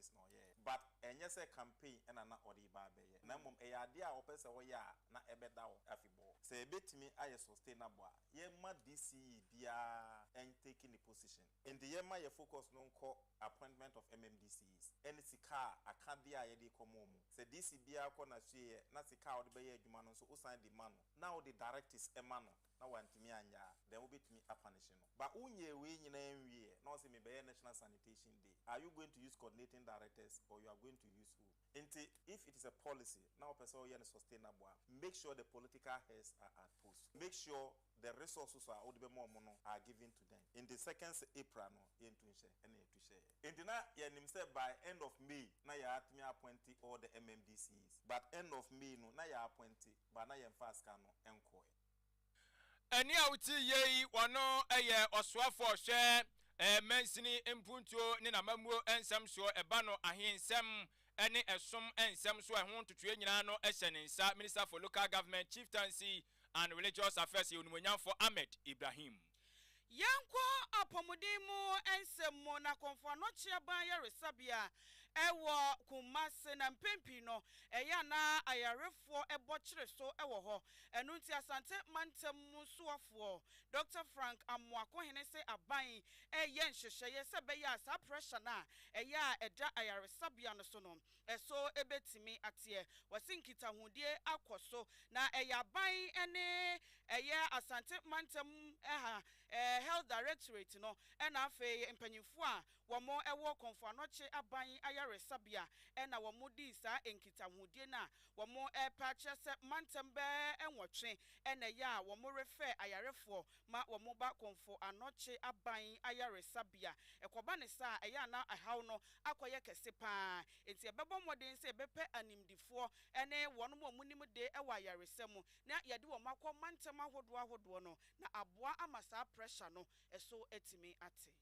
practice no yeah but enye say campaign na odi ba be ye na mom e ade a opese wo ya na ebeda wo afibo say betimi aye sustainable ye ma DCE bia en taking the position in the yema ye focus no nko appointment of MMDCs any sika akade a ye de komomu say DC bia ko na hwe na sika wo de be ye adwuma no so usan the man now the directives emano na wantimi anya then we betimi apanish no but unye we nyina enwie na say me be national sanitation day are you going to use coordinating directors or you are going to use who if it is a policy now person you sustainable make sure the political heads are at post make sure the resources are given to them in the second April no into share to share in the na yenim say by end of May na ya atmi appoint all the MMDCs but end of May no na ya appoint but na ya fast can no enko eni awuti yei wono eye oswafo hwe mensini impuntuo ni na mamuo ensem so eba no ahensem ene esom ensem so ehon tutue nyina no ehye Minister for Local Government, Chieftaincy and Religious Affairs Onumonyamfo Ahmed Ibrahim. Yanko apomudimu ensemo na konfano chiaban yaresabia ewo kumase na mpempi no eya na ayarefo ebochire so ewo ho enu nti asante mantem suafo Dr. Frank Amwako hene se aban eye nhyehyeye se be ya sa pressure na eya eda ayaresabia no so no eso ebetimi atie wasinkita hundie akoso na eya ban ene eye asante mantem Health Directorate no ena afe mpanyimfo a womo ewo konfanoche aban ayaresabia ena womo di sa enkitahudie na womo pache se mantembe enwotwe ena ya womo refer ayarefo ma womo ba konfo anoche aban ayaresabia ekoba ne sa eya na ahaw no akoye kese pa enti ebebo moden se ebepe animdifo ene wono mo munim de ewa ayaresemu na yede wo makọ mantem ahodo no na aboa amasa pressure no eso etimi ate.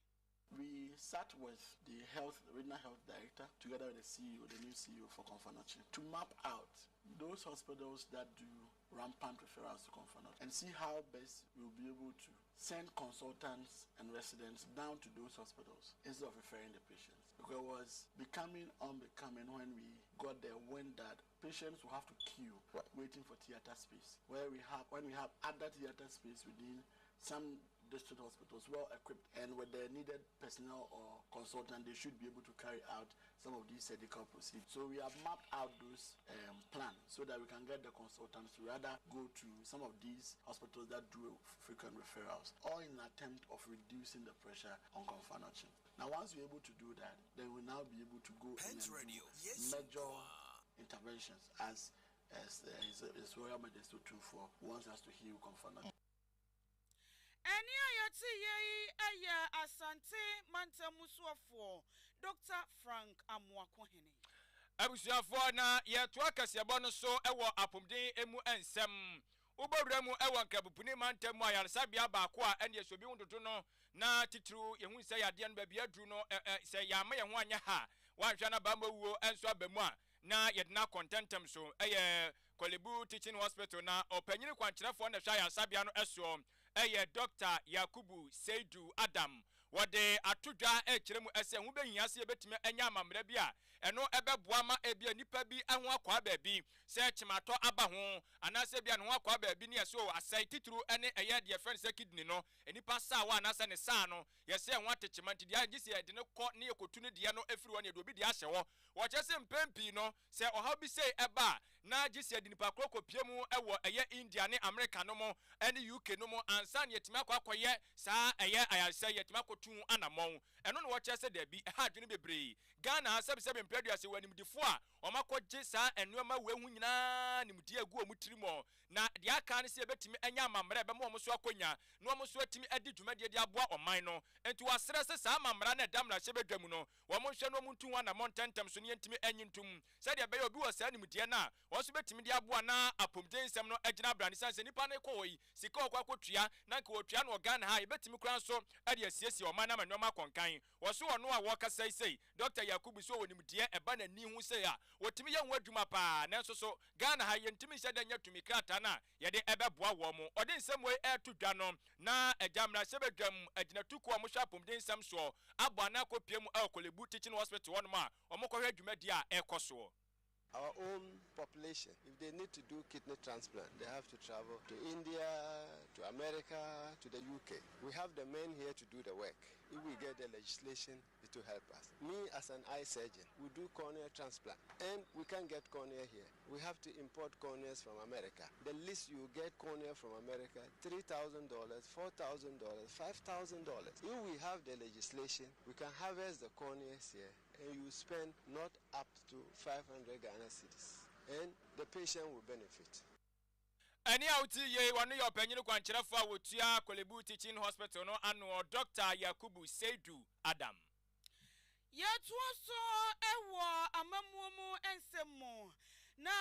We sat with the regional health director together with the CEO, the new CEO for Konfanochi, to map out those hospitals that do rampant referrals to Konfanochi and see how best we'll be able to send consultants and residents down to those hospitals instead of referring the patients. Because it was becoming unbecoming when we got there when that patients will have to queue waiting for theater space. When we have other theater space within some district hospitals well equipped and with the needed personnel or consultant, they should be able to carry out some of these surgical procedures. So we have mapped out those plans so that we can get the consultants to rather go to some of these hospitals that do frequent referrals, all in an attempt of reducing the pressure on Konfanochi. Now, once we're able to do that, then we'll now be able to go Pent in and Radio. do major interventions as Royal Majesty 2-4 wants us to heal Konfanochi. Eni ayati yei aya asante mantemusuafo Dr. Frank Amwako hene. Abusuafo na yeto akasebo no so ewo apomden emu ensem ubawremu ewo nkabupuni mantemu ayarsabia baako a ene esobi hundodo no na titru yehun se yade no babia dru no se yama yeho anya ha wanhwa na bamba wuo enso abamu a na yedna contentem so Kolebu Teaching Hospital na opanyini kwankyerefo na hwa yansabia no eso Dr. Yakubu Seidu Adam wode atodwa ekiremu ese hu behiase ebetime anya amamra bi a eno ebeboa ma ebia nipa bi aho akwa baabi se chimato aba ho anase bia no akwa baabi ne yeso asai tituru ene de friend se kidney no enipa sa wa anase ne sa no yese ho atechimanti dia gisi de ne kọ ne yekotu ne dia no afiri wo ne de obi dia hye wo kyese mpempi no se oha bi sei eba na gisi de nipa krokopie mu ewo India ne America no mo ene UK no mo ansa ne yetima akwakoye sa ayalsa yetima kotu anamon eno no wo kyese da bi ha dwene bebre Ghana sebsebe mpredua wanimdifo a omakogye sa enuama wehu nyina nimdi agu omutirimo na de aka ne se ebetimi anya amamra be mo so akonya no mo so atimi adi dwumade de aboa oman no enti wasere se sa amamra na damra hye bedwam no wo mo hwe no muntu anamon tentem so ne yentimi anyintum se de be obi wo sa nimdi na wo so betimi de aboa na apomden nsem no agina brande sanse nipa ne koyi sika okwakotua na nka otua no Ghana ha ebetimi kran so ade asiesie oman na manoma konkan wo so ono a wo kasa sei Dr. Yakubu so wonimdie eba na ni hu se ya wotimi ye ho adwuma pa nanso so Ghana ha yentimi hye da nya tumi krata na ye de ebeboa wo mo ode nsem we eto dwa no na ejamra sebedwam aginatuku o mo hwapom de nsem so abo na kopiem Kolebu Teaching Hospital won ma o mo kohwe adwumadi a ekoso. Our own population, if they need to do kidney transplant, they have to travel to India, to America, to the UK. We have the men here to do the work. If we get the legislation, it will help us. Me, as an eye surgeon, we do cornea transplant, and we can't get cornea here. We have to import corneas from America. The least you get cornea from America, $3,000, $4,000, $5,000. If we have the legislation, we can harvest the corneas here, and you spend not up to 500 Ghana cedis, and the patient will benefit. Ani auti ye wanu yo panyinu kwankyerefo a wotua Kolebu Teaching Hospital no ano Dr. Yakubu Seidu Adam. Yetuoso ewo amamuomu ensemu na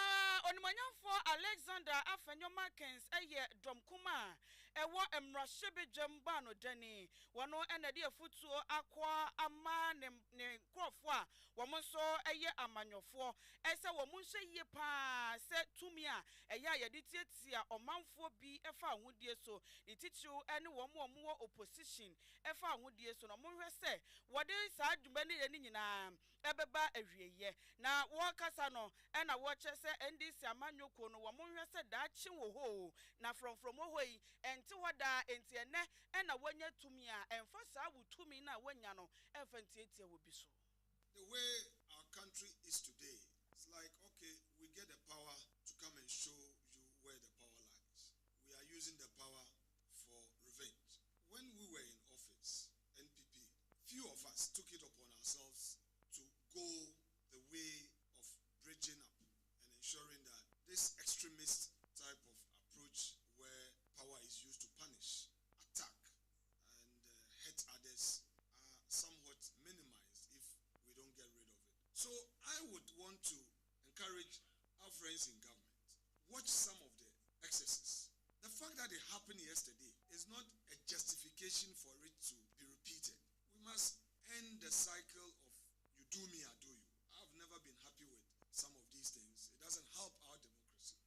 onimanyamfo Alexander Afenyo Markins eye domkuma ewo emrashebe jamba no dani wono enade afutuo akwa ama ne krofo a womonso eye amanyofo ese womunhye ye pa se tumi a eya yede tietia omanfo bi efa ahudie so itichiu ene womo opposition efa ahudie so no monhwe se wode sa adwuma ne ye nyina ebeba awieye na wokasa no ena woche se NDC amanyoko no womonhwe se daachi wo ho na from wo yi enti wada enti ene ena wonya tumi a emfa sa wutumi na wonya no emfa ntietie wo bi so. The way our country is today, it's like, okay, we get the power to come and show you where the power lies. We are using the power for revenge. When we were in office, NPP, few of us took it upon ourselves to go the way of bridging up and ensuring that this extremist type of approach where power is used to punish, attack, and hurt others are somewhat minimized if we don't get rid of it. So I would want to encourage our friends in government, watch some of the excesses. The fact that it happened yesterday is not a justification for it to be repeated. We must end the cycle of you do me, I do you. I've never been happy with some of these things. It doesn't help our democracy.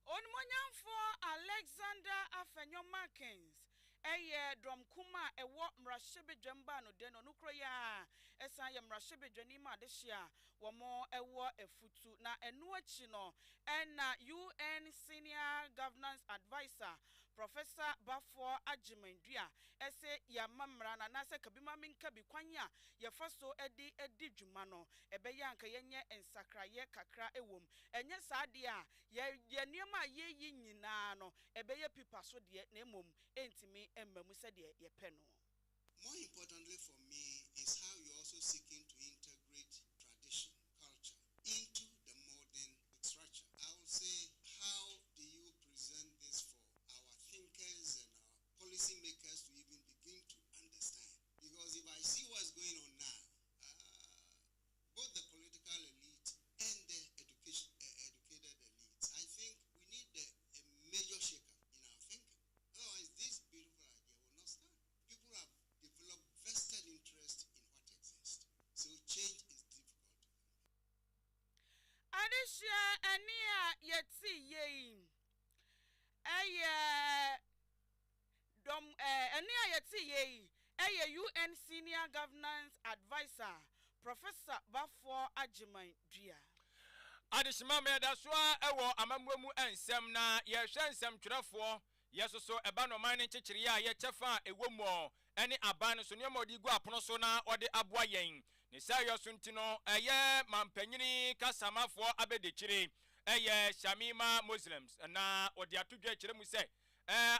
Onmonyamfo Alexander Afenyo Markins eye domkuma ewo mrashebe dwemba no de no nukro ya esan ye mrashebe dwani ma de hia womo ewo efutu na enu achi no na UN Senior Governance Advisor Professor Bafo Ajimandua ese ya mamra na nase kabima minka bi kwanya ye faso edi dwuma no ebe ya nka yenye ensakraye kakra ewom enye saade a ye niema ye yi nyina no ebe ye pipa so de na emom entimi emmamu se de ye pe no. More importantly for me is how you're also seeking to integrate tradition, culture into the modern structure. I will say, how do you present this for our thinkers and our policymakers to even begin to understand? Because if I see what's going on now, both the political elite and the educated elites, I think we need a major shake-up in our thinking. Otherwise, this beautiful idea will not stand. People have developed vested interest in what exists. So change is difficult. Adishia ania yeti ye ania yeti ye UN Senior Governance Advisor Professor Bafo Ajimandua. Adishima me da so ewo amamwemu ensem na ye hwe ensem twerefo yesoso eba no man nkyekere ya ye chefa ewomo ene aban so ne modi gu apono so na ode aboa yen ne sayo so ntino eye mampanyini kasamafo abedekire eye Shamima Muslims na ode atodwa kire mu se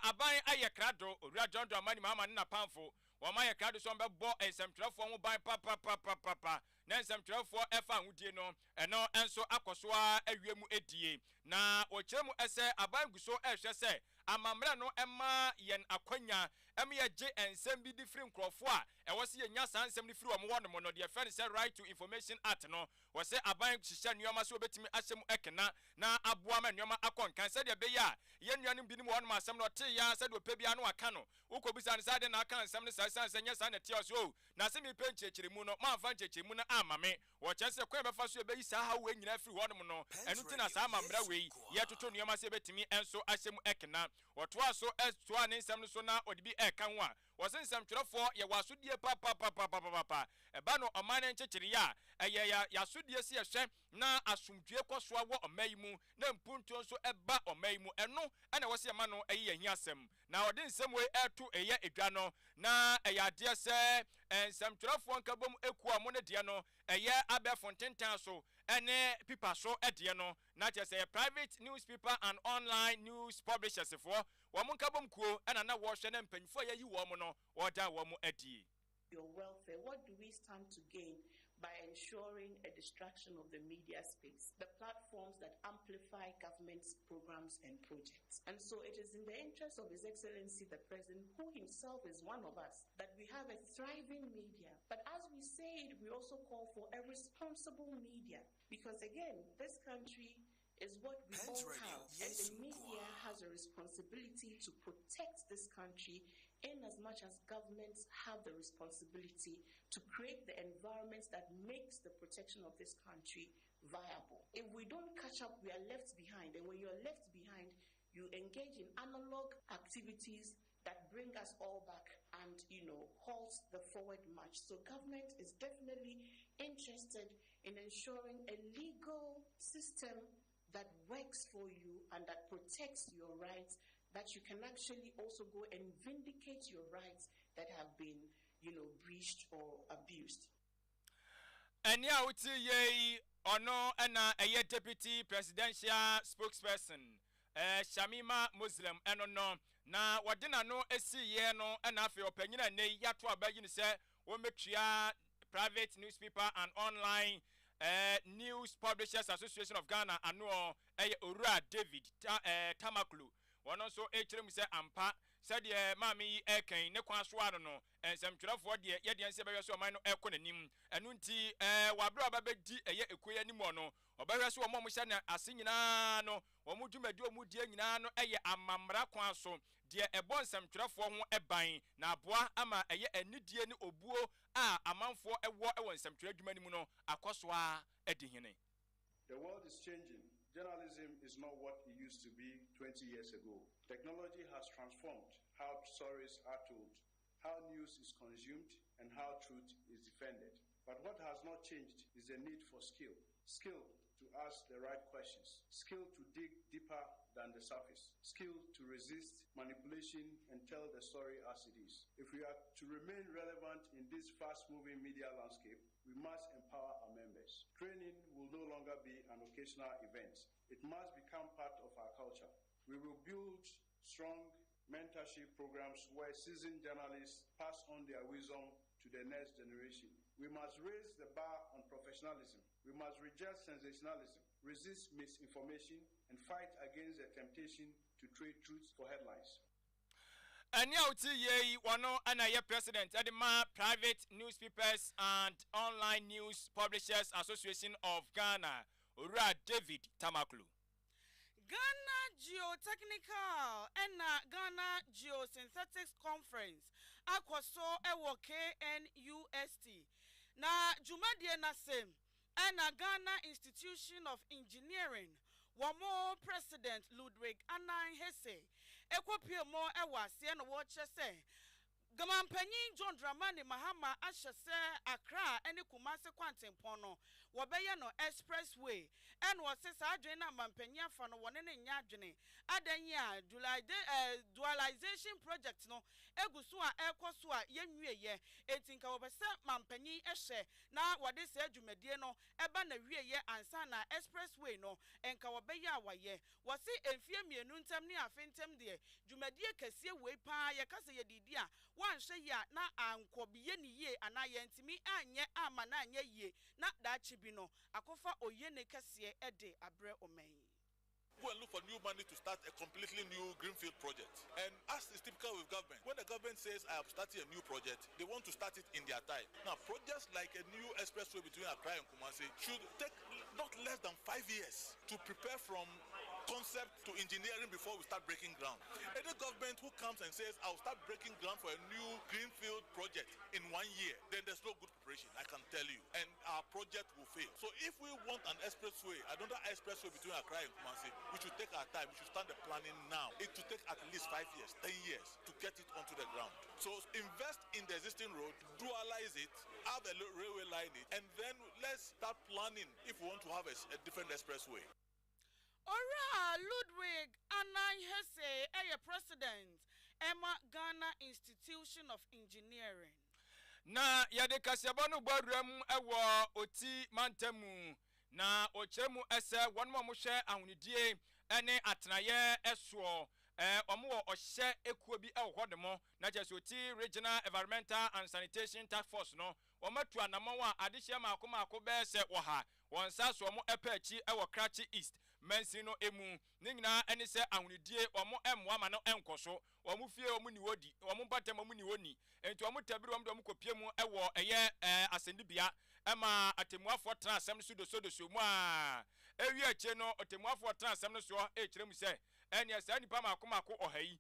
aban aye krado owura jondo amani mama na pamfo wama ye krado so mbebo ensem twerefo ho ban papa na ensem twerefo efa hudie no eno enso akoso a awiemu edie na o kire mu ese aban guso ehwe se amamre no ema yen akwanya ɛmi yɛ gye nsɛm bi di firi nkurɔfoɔ a ɛwɔ si yɛ nya saa nsɛm di firi wɔn wɔn mo no deɛ fɛn sɛ right to information act no wɔ sɛ aban hyehyɛ nneɛma so obetumi ahyɛ mu ɛkena na aboa ma nneɛma akɔ nkan sɛdeɛ bɛyɛ a yɛn nuanom bi ne mu wɔn asɛm no ɔte ya sɛdeɛ opɛ bia no aka no wokɔ bisa ne sɛ ade na aka nsɛm no saa san sɛ nyɛ saa na ɛte ɔso o na sɛ mi pɛ nkyerɛkyerɛ mu no mamfa nkyerɛkyerɛ mu no ama me wɔkyɛ sɛ kwan bɛfa so yɛbɛyi saa ha wei nyinaa firi wɔn no ɛno ti na saa amammerɛ wei yɛtoto nneɛma sɛ yɛbɛtumi nso ahyɛ mu ɛkena wɔtoa so ɛtoa ne nsɛm no so na ɔde bi ɛka ho a wɔsɛ nsɛmtwerɛfoɔ yɛwɔ asodie papapapapapa ɛba no ɔman no nkyekyere a ɛyɛ yɛasodie si yɛhwɛ na asomdue kɔ soa wɔ ɔman yi mu na mpuntuo nso ɛba ɔman yi mu ɛno ɛna wɔsɛ yɛma no ɛyɛ yɛn asɛm na ɔde nsɛm wei ɛto ɛyɛ edwa no na ɛyɛ adeɛ sɛ nsɛmtwerɛfoɔ nkabom eku a mo ne deɛ no ɛyɛ abɛɛfo ntentan so ɛne pipa so ɛdeɛ no na kyerɛ sɛ private newspaper and online news publishers foɔ wɔn nkabom kuo ɛna na wɔhwɛ ne mpanyinfoɔ a yɛyi wɔn no wɔda wɔn adi. Your welfare, what do we stand to gain by ensuring a distraction of the media space, the platforms that amplify government's programs and projects? And so it is in the interest of His Excellency the President, who himself is one of us, that we have a thriving media. But as we say it, we also call for a responsible media, because again, this country is what we all have, and the media has a responsibility to protect this country in as much as governments have the responsibility to create the environments that makes the protection of this country viable. If we don't catch up, we are left behind, and when you're left behind, you engage in analog activities that bring us all back and, halt the forward march. So government is definitely interested in ensuring a legal system that works for you and that protects your rights, that you can actually also go and vindicate your rights that have been, breached or abused. And yeah, we see ono na a deputy presidential spokesperson, Shamima Muslim, and no, na wadina no esi ye no, and afi opinion and ne yatwa bagin say, we make private newspaper and online News Publishers Association of Ghana annual Ura David Tamaklu. One also HM say ampa said mami eken ne kwaswaro no ensɛmtwerɛfoɔ deɛ yɛde nse bɛhwɛ so ɔman no ɛkɔ n'anim ɛno nti wabra babɛdi ɛyɛ ekoya anim no ɔbɛhwɛ so ɔmo hyɛ na ase nyinaa no ɔmo dwumadi ɔmo die nyinaa no ɛyɛ amamra kwan so deɛ ɛbɔ nsɛmtwerɛfoɔ ho ɛban na aboa ama ɛyɛ anidie ne obuo a amanfoɔ ɛwɔ nsɛmtwerɛ adwuma nim no akɔsoa ɛdi hene. The world is changing. Journalism is not what it used to be 20 years ago. Technology has transformed how stories are told, how news is consumed, and how truth is defended. But what has not changed is the need for skill. Skill to ask the right questions. Skill to dig deeper than the surface. Skill to resist manipulation and tell the story as it is. If we are to remain relevant in this fast-moving media landscape, we must empower our members. Training will no longer be an occasional event. It must become part of our culture. We will build strong mentorship programs where seasoned journalists pass on their wisdom to the next generation. We must raise the bar on professionalism. We must reject sensationalism, resist misinformation, and fight against the temptation to trade truth for headlines. And now to ye one and a president at the Private Newspapers and Online News Publishers Association of Ghana, Ura David Tamaklu. Ghana Geotechnical and Ghana Geosynthetics Conference akwaso ewo KNUST na Jumadie Nasem and Ghana Institution of Engineering wamo President Ludwig Anan Hesse ekwopie mo ewa sie no wo kyese Gamampanyin John Dramani Mahama ahyese Accra ene Kumasi kwantempon no wobeye no expressway en wo se sa adwen na mampanyin afa no wone ne nya adwene adanyi a dualization project no eguso a ekoso a yenwieye etinka wobese mampanyin ehye na wode se adwumadie no eba na wieye ansa na expressway no enka wobeye awaye wose emfie mienu ntam ne afentem de dwumadie kase wei pa ye kase ye didi a wanhye ya na ankobiye ni ye ana ye ntimi anye ama na anye ye na dachi bi no akofa oyene kase ede abre omen. go and look for new money to start a completely new greenfield project. And as is typical with government, when the government says I am starting a new project, they want to start it in their time. Now, projects like a new expressway between Accra and Kumasi should take not less than 5 years to prepare from concept to engineering before we start breaking ground. Any government who comes and says, I'll start breaking ground for a new greenfield project in 1 year, then there's no good preparation, I can tell you. And our project will fail. So if we want an expressway, another expressway between Accra and Kumasi, we should take our time, we should start the planning now. It will take at least 5 years, 10 years to get it onto the ground. So invest in the existing road, dualize it, have a railway line, and then let's start planning if we want to have a different expressway. Ora Ludwig Anayhese, president, Emma Ghana Institution of Engineering. Na yade kasebonu bodrem ewo oti mantemu na ochemu ese wonmo mo hwe ahunidie ene atenaye eso omo ohye ekuo bi ehodemo na jesoti Regional Environmental and Sanitation Task Force no omatu anamon a adehia maako be se wo ha wonsa so omo epachi ewo Krachi East Mensino emu ningina ene se ahunidie omo emwa ma no enkoso omo fie omo niwodi omo batem omo niwoni enti omo tabiri omo kopie mu ewo eye asendibia ema atemuafo tra asem so mu a ewi ache no atemuafo tra asem no so kire mu se ene sa nipa maako ohayi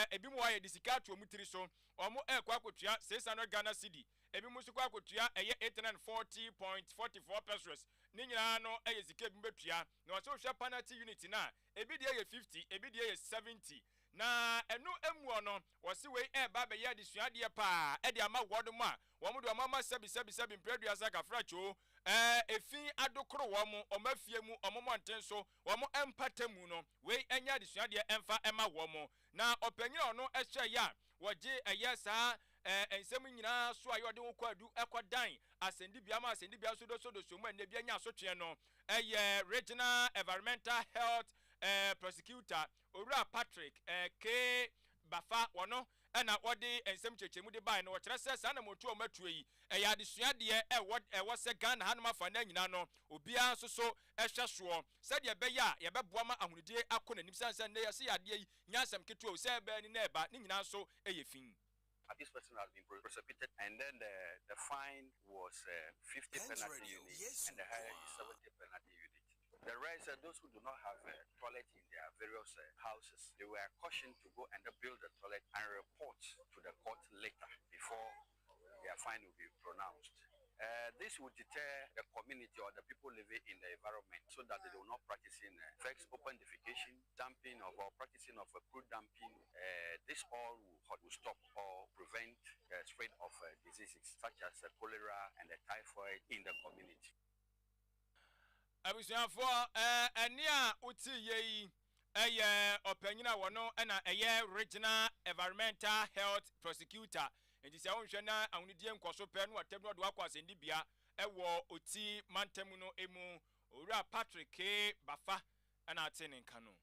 ebi mu aye disika to omo tiri so omo ekwa kotua 600 Ghana cedi ebi mu so kwa kotua eye 840.44 pesos ninyina no eye zika ebi betua na waso hwa penalty unit na ebi de eye 50 ebi de eye 70 na enu emu no wose we ba be ya disuade pa e de ama wodom a wo mu do mama sebi mpreduasa gafracho efin adokoro wo mu omafie mu omomonten so wo mu empatemu no we enya disuade emfa ema wo mu na opanyina ono ehye ya woje eye saa ensem nyina so ayo de kwadu ekwadan asendibia so mu ene bia nya asotwe no Regional Environmental Health Prosecutor Owura Patrick K Bafa wono na wode ensem chechemu de bai no kire se sa na motu o matuyi ya desuade wo se Ghana hanuma fa na nyina no obia so ehwe so se de be ya ye beboa ma ahunudie akona nim sansan ne ya se yade yi nyasam ketu o se be ni na eba ni nyina so fin. This person has been prosecuted, and then the fine was 50 penalty unit, and the higher is 70 penalty unit. The rest are those who do not have a toilet in their various houses. They were cautioned to go and build a toilet and report to the court later before their fine will be pronounced. This will deter the community or the people living in the environment so that they will not practice first open defecation, dumping or practicing of crude dumping. This all will stop or prevent the spread of diseases such as cholera and typhoid in the community. Abusiafo enia uti yei opanyina wono na Regional Environmental Health Prosecutor enti se wonhwe na ahunidie nkoso pe no atem no do akwa asendibia ewo oti mantemu no emu Owura Patrick K Bafa na atene nka no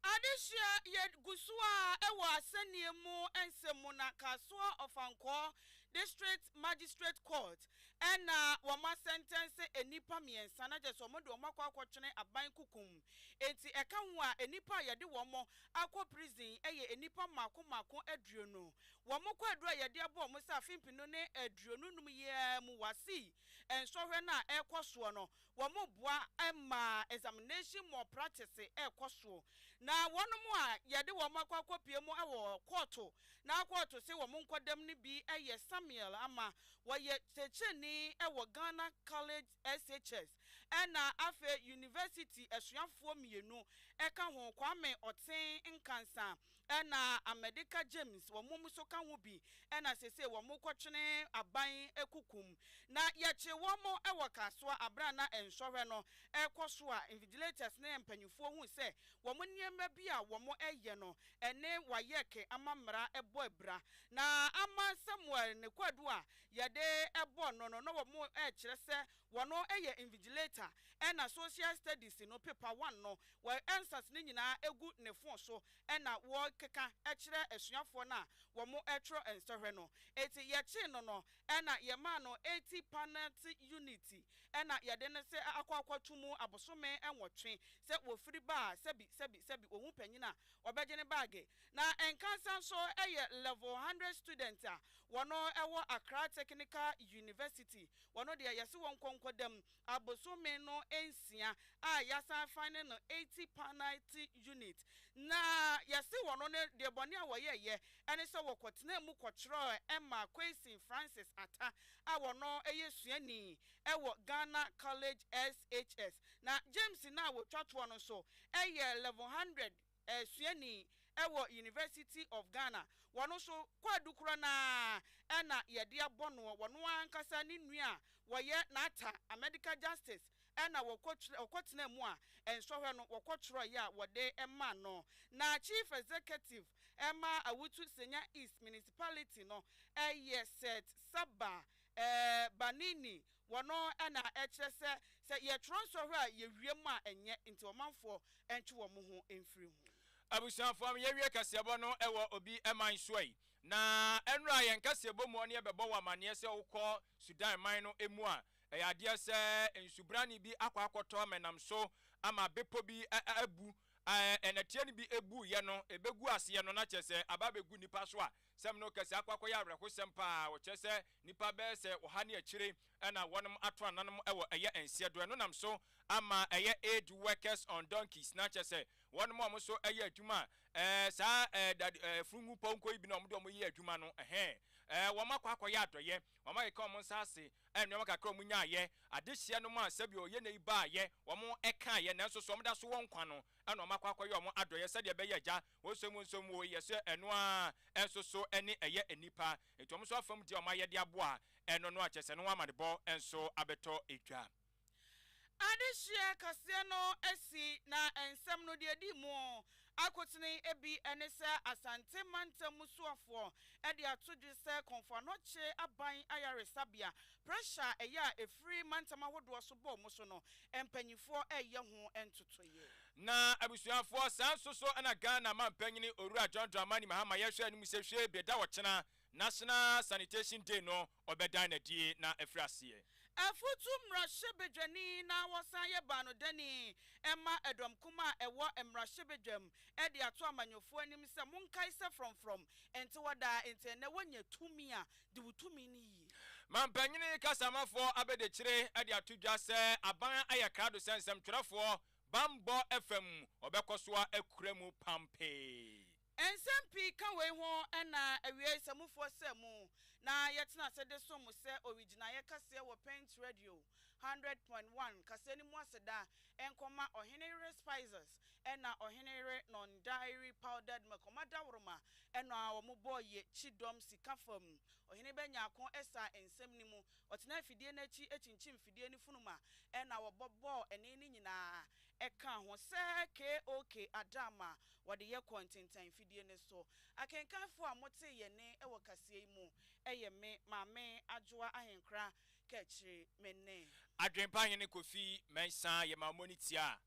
Adishia ye gusua ewo aseniemu ensemu na Kasua of Anko District Magistrate Court ena wama sentence enipa miensa na je so mo de omakwa akwotwene aban kukum enti eka ho a enipa yede womo akwa prison eye enipa mako aduonu womo kwa adura yede abo mo sa fimpino ne aduonu num ye mu wasi ensohwe na ekoso no womo boa ema examination more practice ekoso na wonom a yede womakwa akopie mu ewo court na court se womo nkodam ne bi eye Samuel ama waye techeni ewo Ghana College SHS ena afe University esuafo mienu eka ho Kwame Oten Nkansa ena America James wo muso ka ho bi ena sese wo mukotwene aban ekukum na yeche wo mo ewo Kasua abra na enhwehwe no ekoso a invigilators na empanyufo hu se wo mo niema bi a wo mo eye no ene wayeke amamra ebo ebra na ama Samuel ne kwadu a yade ebo no wo mo kire se wono eye invigilator theater and social studies no paper 1 no where answers ni nyina egu ne phone so na wo keka ekire esuafo na wo mo etro ensohwe no eti ye chi no na ye ma no 80 penalty unity na ye de ne se akwakwatum abosome enwotwe se wo firi ba sebi ohun panyina obeje ne bag na enkansa so eye level 100 student a wono ewo Accra Technical University wono de yesi won konkodam abosome no ensia a yasa final no 80 penalty unit na yesi wono ne de bone a woyeye ene se wokotena mu kwotro Emma Kwesi Francis Ata a wono eyesuani ewo Ghana College SHS na James na wo twatwo no so eye level 100 suani ewo University of Ghana wono so kwadukura na ena yede abono wono ankasa ni nua woye na ata a medical justice ena wokotena mu a ensohwe no wokotro ya wode emma no na chief executive Emma Awutu Senya East Municipality no set Saba Banini wono ena echese se ye transfer a ye wiem a enye nti omanfo entwe wo mo ho emfiri ho abusanfo am ye wie kasebo no ewo obi eman soyi na enra ye nkasebo mu ne bebo wa mane se wokọ Sudan man no emu a eyade se ensubrani bi akwakoto menam so ama bepo bi abu enetie ni bi ebu ye no ebegu ase ye no na chese ababegu nipa so a sem no kase akwakoya abreko sempa wo chese nipa be se ohane akire na wonom ato ananom ewo eye ensie do no nam so ama eye aid workers on donkeys na chese wonom am so eye adwuma sa frungu ponko ibi na omdo ye adwuma no woma kwakoya adoye woma ye ka omo nsase enwoma kakra omunya ye adehye no ma sabi oye na iba ye womo eka ye na so so omda so wonkwa no ena woma kwakoya omo adoye sade be ye gya wosomu nsomu wo ye se eno a enso so ene eye enipa etom so afam di oma ye de aboa eno no achese no amadebo enso abeto edwa adehye kase no esi na ensem no de di mu akotene ebi enese asante mantamusuafo ede atoju se konfanoche aban ayaresabia pressure eya efri mantamahodo so bo muso no empanyifo eye ho entotoye na abusuafo sanso so na Ghana mampanyini Owura John Dramani Mahama yehwe anim se hwe beda wochena National Sanitation Day no obedan na die na efrase afutu mrashebedwani na wasaye bano dani Emma Edom kuma ewo mrashebedwam ede ato amanyofo anim se monkai se from enti wada enti ne wanya tumi a de wutumi ni yi mampanyini kasamafo abede kire ede atodwa se aban ayakado sensem twerefo Bambo FM obekosoa akuremu pampe ensempi kanwe ho na awie samufo semu na yetena sede so mu se original ye kase wo Pent Radio 100.1 kase ni mu aseda enkoma ohenere spices na ohenere non dairy powdered makomada woroma na wo mo ye chidom sikafam ohene benya akon esa ensem ni mu otena fidie na chi echinchim fidie ni funuma na wo bobo ene ni nyina eka ho se KOK Adama wode ye kontintan fidie ne so akenkanfo amote ye ne ewo kase mu eye me mame adwoa ahenkra kachiri menne adwempa hene Kofi mensa ye mamonitia